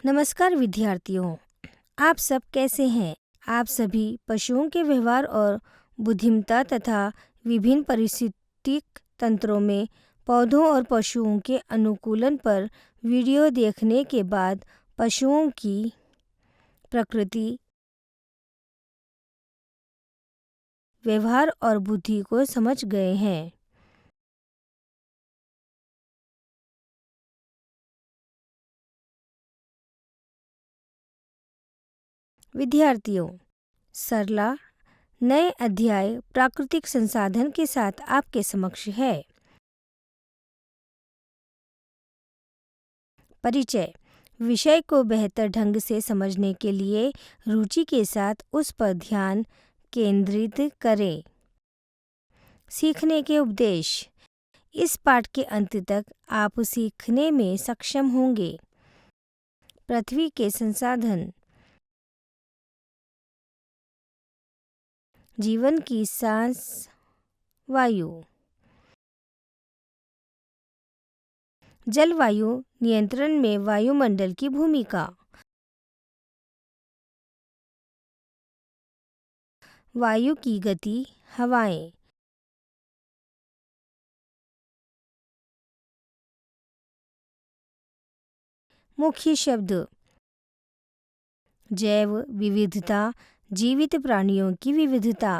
नमस्कार विद्यार्थियों, आप सब कैसे हैं? आप सभी पशुओं के व्यवहार और बुद्धिमत्ता तथा विभिन्न पारिस्थितिक तंत्रों में पौधों और पशुओं के अनुकूलन पर वीडियो देखने के बाद पशुओं की प्रकृति, व्यवहार और बुद्धि को समझ गए हैं। विद्यार्थियों, सरला नए अध्याय प्राकृतिक संसाधन के साथ आपके समक्ष है। परिचय विषय को बेहतर ढंग से समझने के लिए रुचि के साथ उस पर ध्यान केंद्रित करें। सीखने के उपदेश इस पाठ के अंत तक आप सीखने में सक्षम होंगे। पृथ्वी के संसाधन, जीवन की सांस, वायु, जलवायु नियंत्रण में वायुमंडल की भूमिका, वायु की गति, हवाएं, मुख्य शब्द, जैव विविधता, जीवित प्राणियों की विविधता,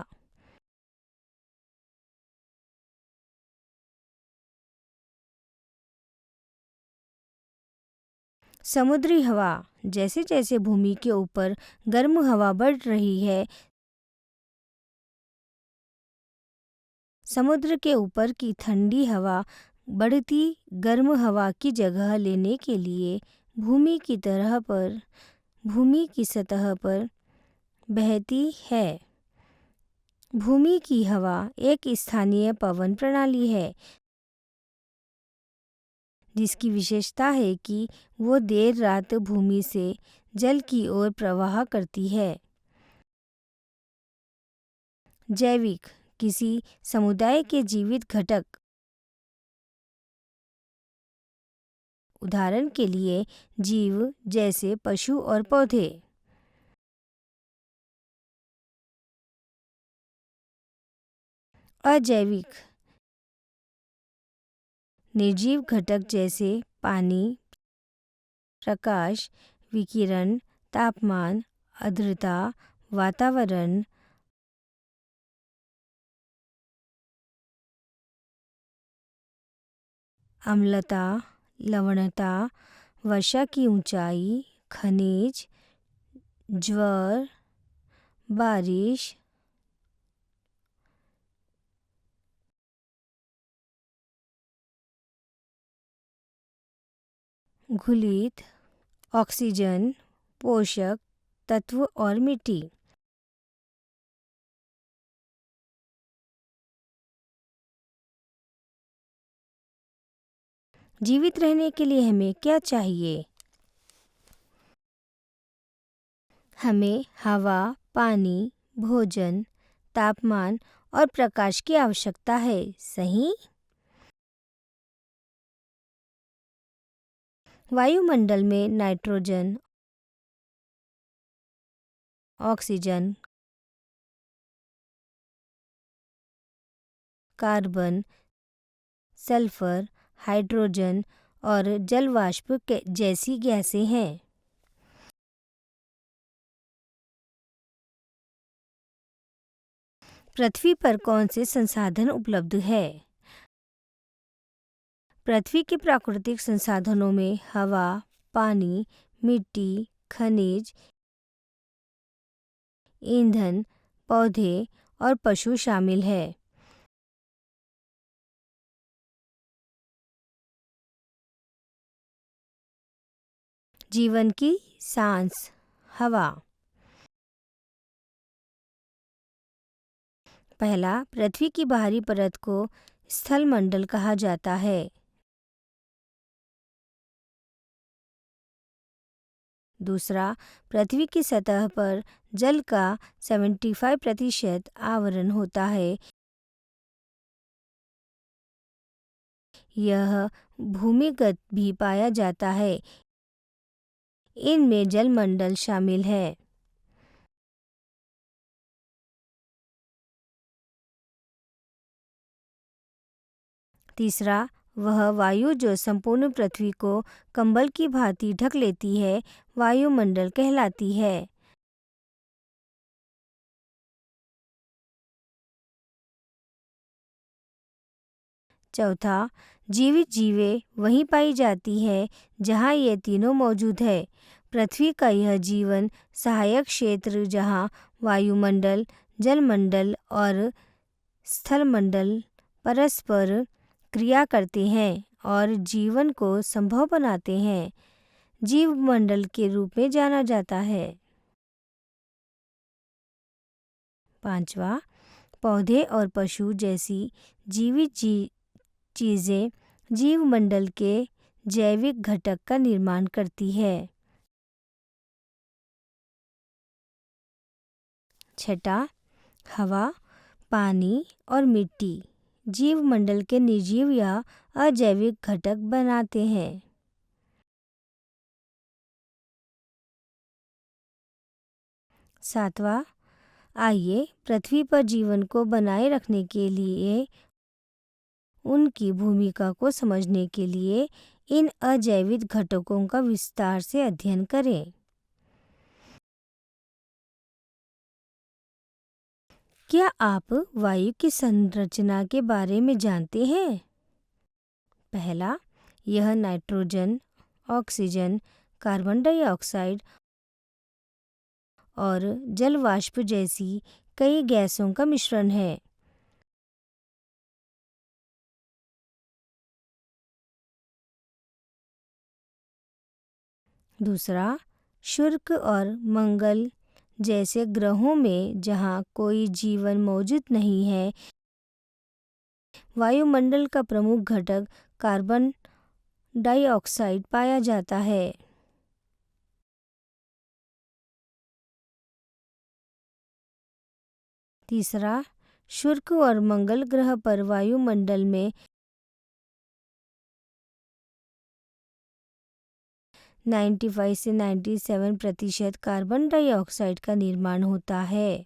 समुद्री हवा, जैसे जैसे भूमि के ऊपर गर्म हवा बढ़ रही है, समुद्र के ऊपर की ठंडी हवा बढ़ती गर्म हवा की जगह लेने के लिए भूमि की सतह पर बहती है। भूमि की हवा एक स्थानीय पवन प्रणाली है, जिसकी विशेषता है कि वो देर रात भूमि से जल की ओर प्रवाह करती है। जैविक किसी समुदाय के जीवित घटक, उदाहरण के लिए जीव जैसे पशु और पौधे। अजैविक निर्जीव घटक जैसे पानी, प्रकाश, विकिरण, तापमान, आर्द्रता, वातावरण, अम्लता, लवणता, वर्षा की ऊंचाई, खनिज, ज्वर, बारिश, घुलित, ऑक्सीजन, पोषक तत्व और मिट्टी। जीवित रहने के लिए हमें क्या चाहिए? हमें हवा, पानी, भोजन, तापमान और प्रकाश की आवश्यकता है, सही? वायुमंडल में nitrogen, oxygen, carbon, sulphur, hydrogen और जलवाष्प जैसी गैसें हैं। पृथ्वी पर कौन से संसाधन उपलब्ध है? पृथ्वी के प्राकृतिक संसाधनों में हवा, पानी, मिट्टी, खनिज, ईंधन, पौधे और पशु शामिल है। जीवन की सांस, हवा। पहला, पृथ्वी की बाहरी परत को स्थलमंडल कहा जाता है। दूसरा, पृथ्वी की सतह पर जल का 75% आवरण होता है। यह भूमिगत भी पाया जाता है। इनमें जलमंडल शामिल है। तीसरा, वह वायु जो संपूर्ण पृथ्वी को कंबल की भांति ढक लेती है वायुमंडल कहलाती है। चौथा, जीवित जीवें वहीं पाई जाती है जहाँ ये तीनों मौजूद है। पृथ्वी का यह जीवन सहायक क्षेत्र जहाँ वायुमंडल, जलमंडल और स्थलमंडल परस्पर क्रिया करते हैं और जीवन को संभव बनाते हैं, जीवमंडल के रूप में जाना जाता है। पांचवा, पौधे और पशु जैसी जीवित चीज़ें जीवमंडल के जैविक घटक का निर्माण करती है। छठा, हवा, पानी और मिट्टी जीवमंडल के निर्जीव या अजैविक घटक बनाते हैं। सातवां, आइए पृथ्वी पर जीवन को बनाए रखने के लिए उनकी भूमिका को समझने के लिए इन अजैविक घटकों का विस्तार से अध्ययन करें। क्या आप वायु की संरचना के बारे में जानते हैं? पहला, यह नाइट्रोजन, ऑक्सीजन, कार्बन डाइऑक्साइड और जल वाष्प जैसी कई गैसों का मिश्रण है। दूसरा, शुक्र और मंगल जैसे ग्रहों में जहाँ कोई जीवन मौजूद नहीं है, वायुमंडल का प्रमुख घटक कार्बन डाइऑक्साइड पाया जाता है। तीसरा, शुक्र और मंगल ग्रह पर वायुमंडल में 95 से 97% कार्बन डाइऑक्साइड का निर्माण होता है।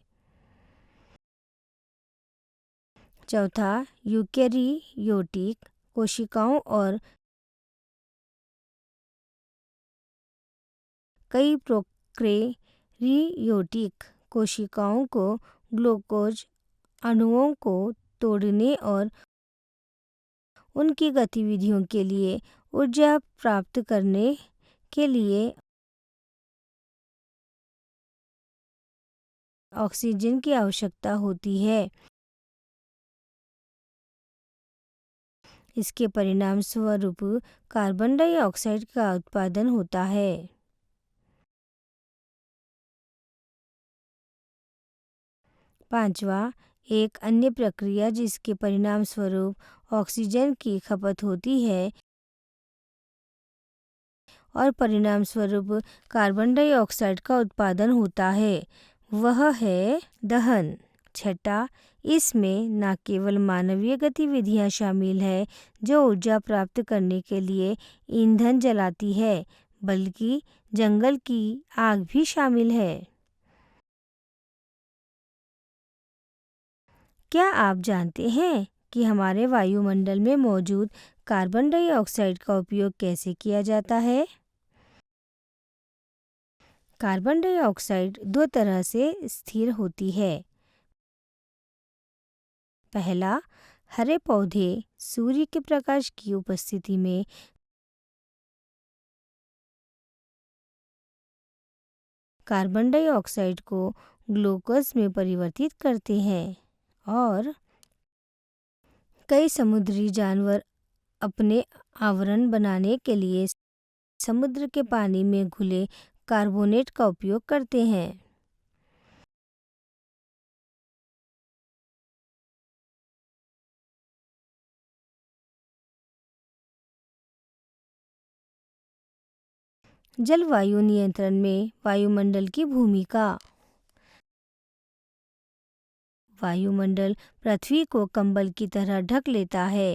चौथा, यूकेरियोटिक कोशिकाओं और कई प्रोकैरियोटिक कोशिकाओं को ग्लूकोज अणुओं को तोड़ने और उनकी गतिविधियों के लिए ऊर्जा प्राप्त करने के लिए ऑक्सीजन की आवश्यकता होती है। इसके परिणाम स्वरूप कार्बन डाइऑक्साइड का उत्पादन होता है। पांचवा, एक अन्य प्रक्रिया जिसके परिणाम स्वरूप ऑक्सीजन की खपत होती है और परिणाम स्वरूप कार्बन डाइऑक्साइड का उत्पादन होता है, वह है दहन। छठा, इसमें न केवल मानवीय गतिविधियां शामिल है जो ऊर्जा प्राप्त करने के लिए ईंधन जलाती है, बल्कि जंगल की आग भी शामिल है। क्या आप जानते हैं कि हमारे वायुमंडल में मौजूद कार्बन डाइऑक्साइड का उपयोग कैसे किया जाता है? कार्बन डाइऑक्साइड दो तरह से स्थिर होती है। पहला, हरे पौधे सूर्य के प्रकाश की उपस्थिति में कार्बन डाइऑक्साइड को ग्लूकोज में परिवर्तित करते हैं और कई समुद्री जानवर अपने आवरण बनाने के लिए समुद्र के पानी में घुले कार्बोनेट का उपयोग करते हैं। जलवायु नियंत्रण में वायुमंडल की भूमिका। वायुमंडल पृथ्वी को कंबल की तरह ढक लेता है।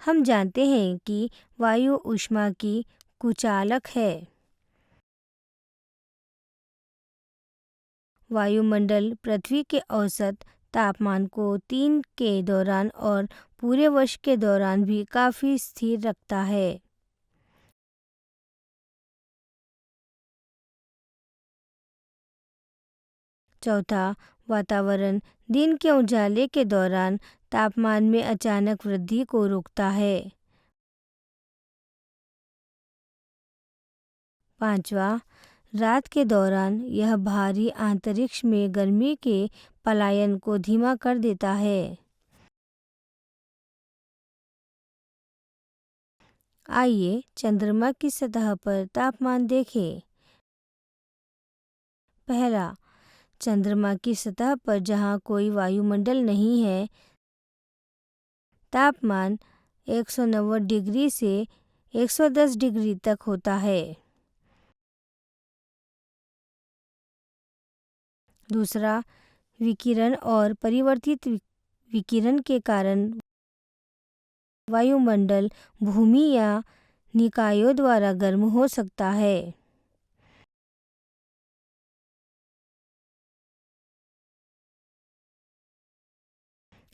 हम जानते हैं कि वायु ऊष्मा की कुचालक है। वायुमंडल पृथ्वी के औसत तापमान को 3 के दौरान और पूरे वर्ष के दौरान भी काफ़ी स्थिर रखता है। चौथा, वातावरण दिन के उजाले के दौरान तापमान में अचानक वृद्धि को रोकता है। पांचवा, रात के दौरान यह बाहरी अंतरिक्ष में गर्मी के पलायन को धीमा कर देता है। आइए चंद्रमा की सतह पर तापमान देखें। पहला, चंद्रमा की सतह पर जहाँ कोई वायुमंडल नहीं है, तापमान 190 डिग्री से 110 डिग्री तक होता है। दूसरा, विकिरण और परिवर्तित विकिरण के कारण वायुमंडल भूमि या निकायों द्वारा गर्म हो सकता है।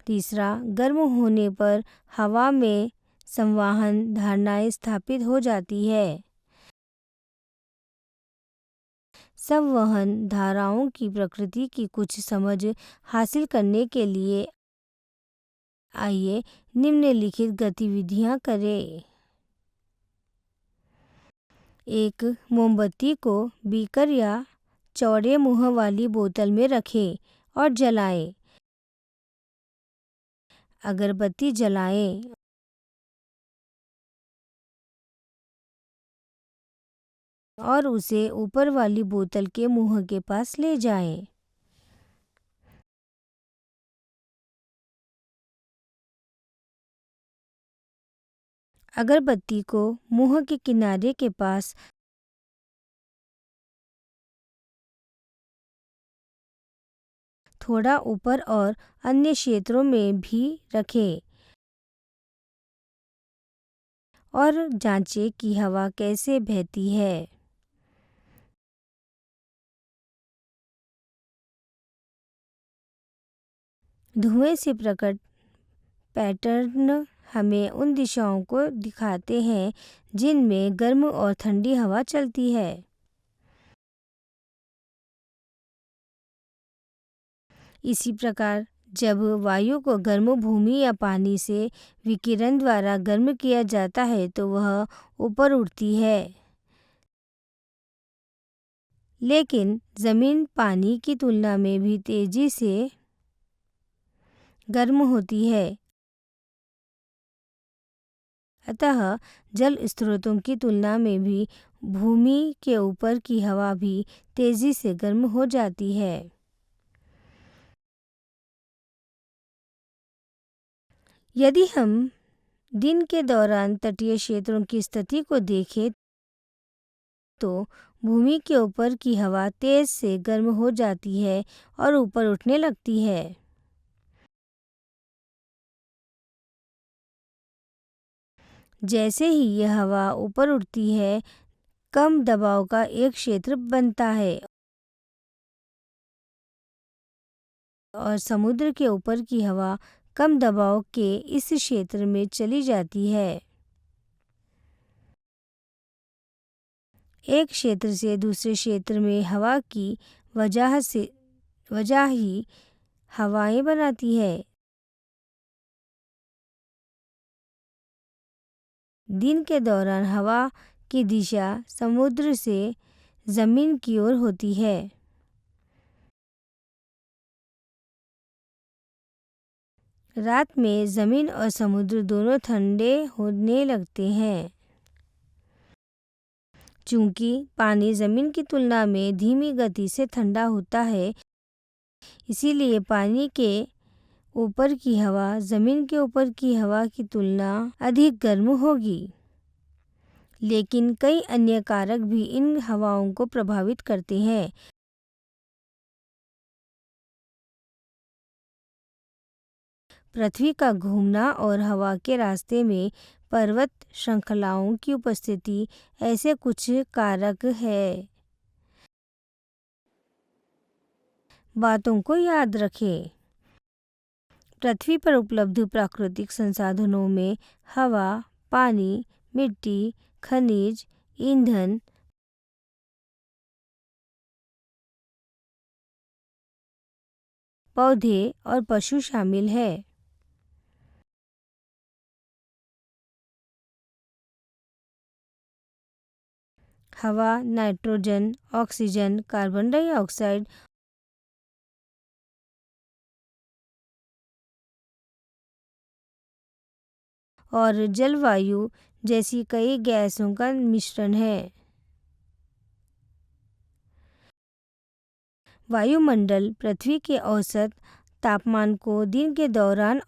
तीसरा, गर्म होने पर हवा में संवहन धारणाएं स्थापित हो जाती है। संवहन धाराओं की प्रकृति की कुछ समझ हासिल करने के लिए आइए निम्नलिखित गतिविधियां करें। एक, मोमबत्ती को बीकर या चौड़े मुंह वाली बोतल में रखें और जलाएं। अगरबत्ती जलाएं और उसे ऊपर वाली बोतल के मुंह के पास ले जाएं। अगरबत्ती को मुंह के किनारे के पास थोड़ा ऊपर और अन्य क्षेत्रों में भी रखें और जांचें कि हवा कैसे बहती है। धुएं से प्रकट पैटर्न हमें उन दिशाओं को दिखाते हैं जिनमें गर्म और ठंडी हवा चलती है। इसी प्रकार जब वायु को गर्म भूमि या पानी से विकिरण द्वारा गर्म किया जाता है तो वह ऊपर उड़ती है। लेकिन ज़मीन पानी की तुलना में भी तेज़ी से गर्म होती है। अतः जल स्रोतों की तुलना में भी भूमि के ऊपर की हवा भी तेज़ी से गर्म हो जाती है। यदि हम दिन के दौरान तटीय क्षेत्रों की स्थिति को देखें तो भूमि के ऊपर की हवा तेज से गर्म हो जाती है और ऊपर उठने लगती है। जैसे ही यह हवा ऊपर उठती है, कम दबाव का एक क्षेत्र बनता है और समुद्र के ऊपर की हवा कम दबाव के इस क्षेत्र में चली जाती है। एक क्षेत्र से दूसरे क्षेत्र में हवा की वजह ही हवाएं बनाती है। दिन के दौरान हवा की दिशा समुद्र से ज़मीन की ओर होती है। रात में ज़मीन और समुद्र दोनों ठंडे होने लगते हैं। चूंकि पानी ज़मीन की तुलना में धीमी गति से ठंडा होता है, इसीलिए पानी के ऊपर की हवा ज़मीन के ऊपर की हवा की तुलना अधिक गर्म होगी। लेकिन कई अन्य कारक भी इन हवाओं को प्रभावित करते हैं। पृथ्वी का घूमना और हवा के रास्ते में पर्वत श्रृंखलाओं की उपस्थिति ऐसे कुछ कारक है। बातों को याद रखें। पृथ्वी पर उपलब्ध प्राकृतिक संसाधनों में हवा, पानी, मिट्टी, खनिज, ईंधन, पौधे और पशु शामिल है। हवा नाइट्रोजन, ऑक्सीजन, कार्बन डाइऑक्साइड और जलवायु जैसी कई गैसों का मिश्रण है। वायुमंडल पृथ्वी के औसत तापमान को दिन के दौरान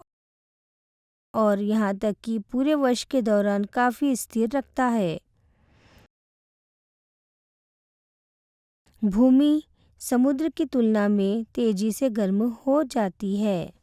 और यहाँ तक कि पूरे वर्ष के दौरान काफ़ी स्थिर रखता है। भूमि समुद्र की तुलना में तेजी से गर्म हो जाती है।